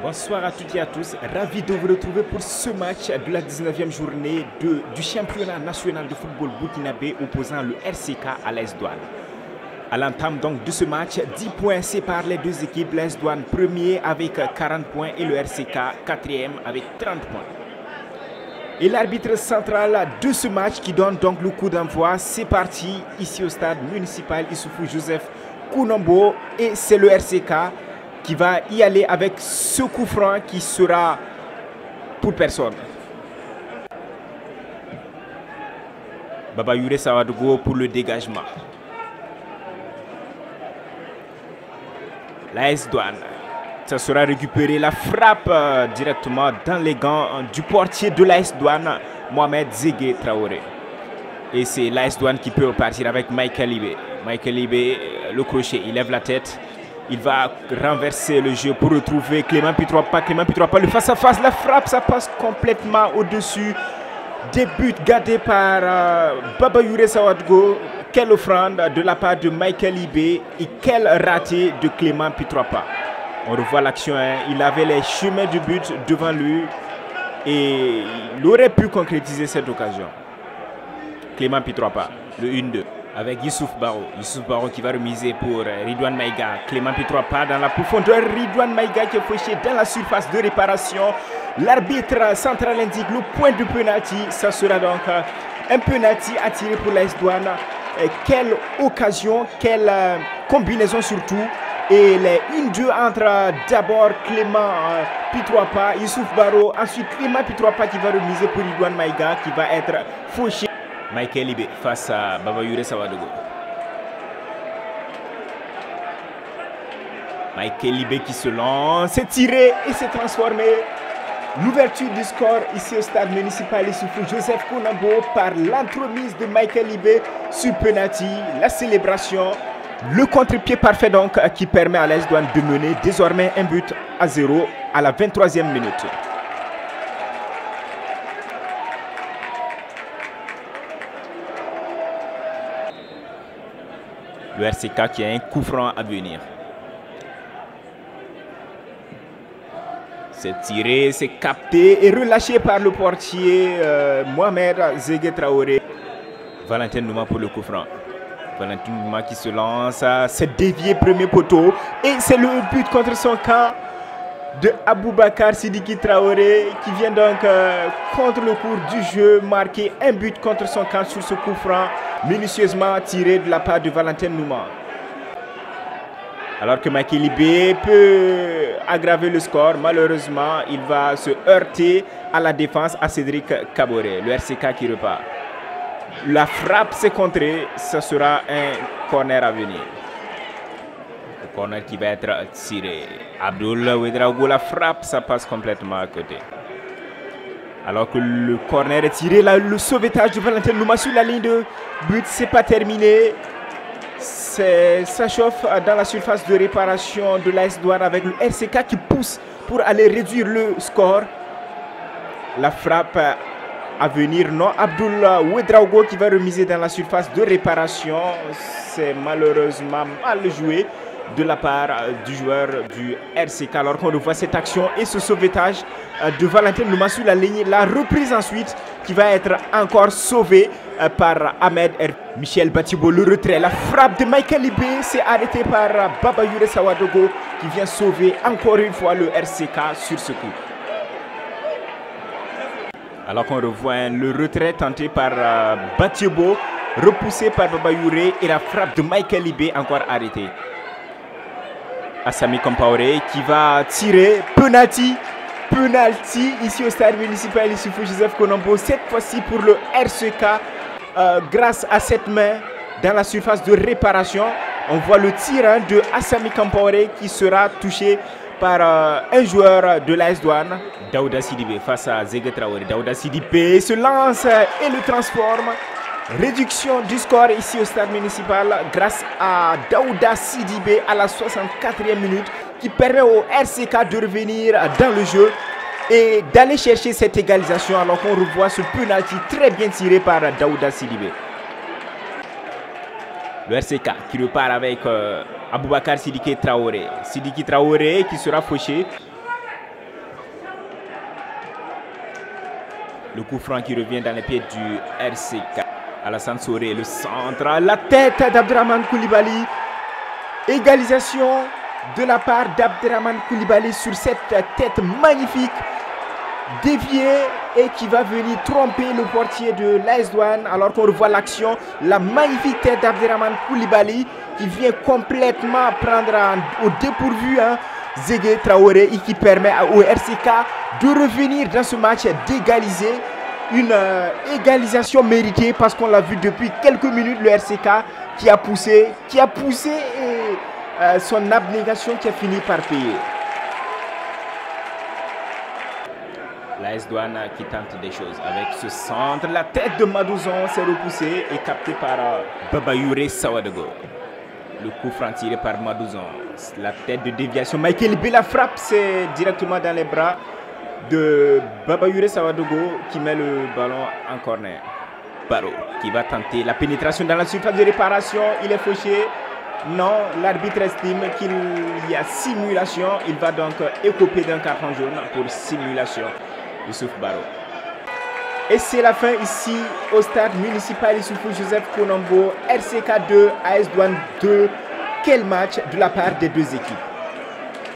Bonsoir à toutes et à tous, ravi de vous retrouver pour ce match de la 19e journée du championnat national de football burkinabé opposant le RCK à l'AS Douanes. À l'entame donc de ce match, 10 points séparent les deux équipes, l'AS Douanes premier avec 40 points et le RCK quatrième avec 30 points. Et l'arbitre central de ce match qui donne donc le coup d'envoi, c'est parti ici au stade municipal Issoufou Joseph Kounombo et c'est le RCK qui va y aller avec ce coup franc qui sera pour personne. Babayoure Sawadogo pour le dégagement. L'AS Douanes, ça sera récupéré, la frappe directement dans les gants du portier de l'AS Douanes, Mohamed Zegué Traoré. Et c'est l'AS Douanes qui peut repartir avec Michael Ibé. Michael Ibé, le crochet, il lève la tête. Il va renverser le jeu pour retrouver Clément Pitroapa. Clément Pitroapa, le face-à-face, la frappe, ça passe complètement au-dessus des buts gardés par Babayoure Sawadogo. Quelle offrande de la part de Michael Ibé et quel raté de Clément Pitroapa. On revoit l'action, hein. Il avait les chemins du but devant lui et il aurait pu concrétiser cette occasion. Clément Pitroapa, le 1-2. Avec Youssouf Baro. Youssouf Baro qui va remiser pour Ridouane Maïga. Clément Pitroapa dans la profondeur. Ridouane Maïga qui est fauché dans la surface de réparation. L'arbitre central indique le point de penalty. Ça sera donc un penalty à tirer pour l'AS Douanes. Quelle occasion, quelle combinaison surtout. Et les 1-2 entre d'abord Clément Pitroapa, Youssouf Baro. Ensuite Clément Pitroapa qui va remiser pour Ridouane Maïga qui va être fauché. Michael Ibé face à Babayoure Sawadogo. Michael Ibé qui se lance, s'est tiré et s'est transformé. L'ouverture du score ici au stade municipal Issoufou Joseph Kounombo par l'entremise de Michael Ibé sur penalty, la célébration, le contre-pied parfait donc qui permet à l'AS Douanes de mener désormais 1-0 à la 23e minute. Le RCK qui a un coup franc à venir. C'est tiré, c'est capté et relâché par le portier Mohamed Zegué Traoré. Valentin Nouma pour le coup franc. Valentin Nouma qui se lance, c'est dévié premier poteau et c'est le but contre son camp de Aboubakar Sidiki Traoré qui vient donc contre le cours du jeu marquer un but contre son camp sur ce coup franc minutieusement tiré de la part de Valentin Nouma. Alors que Michael Ibé peut aggraver le score, malheureusement il va se heurter à la défense à Cédric Kaboré, le RCK qui repart. La frappe s'est contrée, ce sera un corner à venir. Le corner qui va être tiré. Abdoul Ouedraogo, la frappe, ça passe complètement à côté. Alors que le corner est tiré, là, le sauvetage de Valentin Nouma sur la ligne de but, c'est pas terminé. Ça chauffe dans la surface de réparation de l'AS Douanes avec le RCK qui pousse pour aller réduire le score. La frappe à venir, non. Abdoul Ouedraogo qui va remiser dans la surface de réparation. C'est malheureusement mal joué de la part du joueur du RCK. Alors qu'on revoit cette action et ce sauvetage de Valentin Nouma sur la ligne. La reprise ensuite qui va être encore sauvée par Ahmed Michel Batibo. Le retrait, la frappe de Michael Ibé s'est arrêtée par Babayoure Sawadogo qui vient sauver encore une fois le RCK sur ce coup. Alors qu'on revoit le retrait tenté par Batibo, repoussé par Babayoure et la frappe de Michael Ibé encore arrêtée. Assami Compaoré qui va tirer penalty ici au stade municipal Issoufou Joseph Kounombo, cette fois-ci pour le RCK grâce à cette main dans la surface de réparation. On voit le tir de Assami Compaoré qui sera touché par un joueur de l'AS Douanes, Daouda Sidibé face à Zegué Traoré. Daouda Sidibé se lance et le transforme. Réduction du score ici au stade municipal grâce à Daouda Sidibé à la 64e minute qui permet au RCK de revenir dans le jeu et d'aller chercher cette égalisation alors qu'on revoit ce penalty très bien tiré par Daouda Sidibé. Le RCK qui repart avec Aboubakar Sidiki Traoré. Sidiki Traoré qui sera fauché. Le coup franc qui revient dans les pieds du RCK. Alassane Soré, le centre, la tête d'Abderrahmane Koulibaly. Égalisation de la part d'Abderrahmane Koulibaly sur cette tête magnifique, déviée et qui va venir tromper le portier de l'AS Douanes. Alors qu'on revoit l'action, la magnifique tête d'Abderrahmane Koulibaly qui vient complètement prendre au dépourvu Zégué Traoré et qui permet au RCK de revenir dans ce match, d'égaliser. Une égalisation méritée parce qu'on l'a vu depuis quelques minutes, le RCK qui a poussé et son abnégation qui a fini par payer. L'AS Douanes qui tente des choses avec ce centre. La tête de Madouzon s'est repoussée et captée par Babayouré Sawadogo. Le coup franc tiré par Madouzon. La tête de déviation. Michael B, la frappe, c'est directement dans les bras de Babayouré Sawadogo qui met le ballon en corner. Baro qui va tenter la pénétration dans la surface de réparation. Il est fauché. Non, l'arbitre estime qu'il y a simulation. Il va donc écoper d'un carton jaune pour simulation. Youssouf Baro. Et c'est la fin ici au stade municipal Issoufou Joseph Konombo. RCK 2, AS Douanes 2. Quel match de la part des deux équipes.